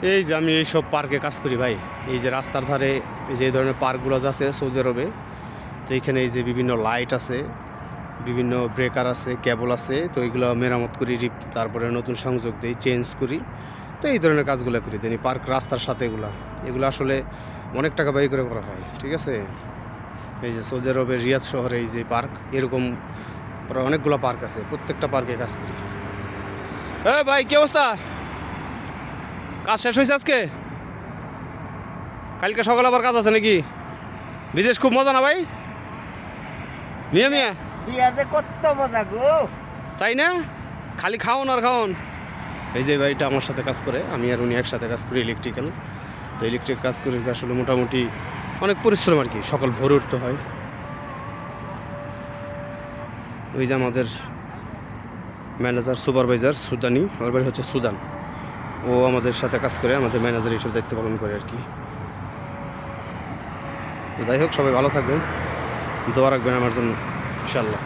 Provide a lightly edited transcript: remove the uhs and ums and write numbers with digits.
এই যে আমি এইসব পার্কে কাজ করি ভাই। এই যে রাস্তার ধারে এই যে এই ধরনের পার্কগুলো আছে সৌদি আরবে, তো এইখানে এই যে বিভিন্ন লাইট আছে, বিভিন্ন ব্রেকার আছে, কেবল আছে, তো এইগুলো মেরামত করি, তারপরে নতুন সংযোগ দিই, চেঞ্জ করি। তো এই ধরনের কাজগুলো করি দেন পার্ক রাস্তার সাথে এগুলো আসলে অনেক টাকা ব্যয় করে করা হয়, ঠিক আছে। এই যে সৌদি আরবের রিয়াদ শহরে এই যে পার্ক, এরকম প্রায় অনেকগুলো পার্ক আছে, প্রত্যেকটা পার্কে কাজ করি। ভাই কি অবস্থা? কাজ শেষ হয়েছে আজকে? কালকে সকালে আবার কাজ আছে নাকি? বিদেশ খুব মজা না ভাই? মিয়া মিয়া পেঁয়াজে কত মজা গো, তাই না? খালি খাওন আর খাওন। এই যে ভাইটা আমার সাথে কাজ করে, আমি আর উনি একসাথে কাজ করি ইলেকট্রিক্যাল। তো ইলেকট্রিক কাজ করে আসলে মোটামুটি অনেক পরিশ্রম আর কি, সকাল ভোরে উঠতে হয়। ওই যে আমাদের ম্যানেজার সুপারভাইজার সুদানি, ওর বাড়ি হচ্ছে সুদান, ও আমাদের সাথে কাজ করে, আমাদের ম্যানেজার হিসেবে দায়িত্ব পালন করে আর কি। তো যাই হোক, সবাই ভালো থাকবেন, দোয়া রাখবেন আমার জন্য ইনশাল্লাহ।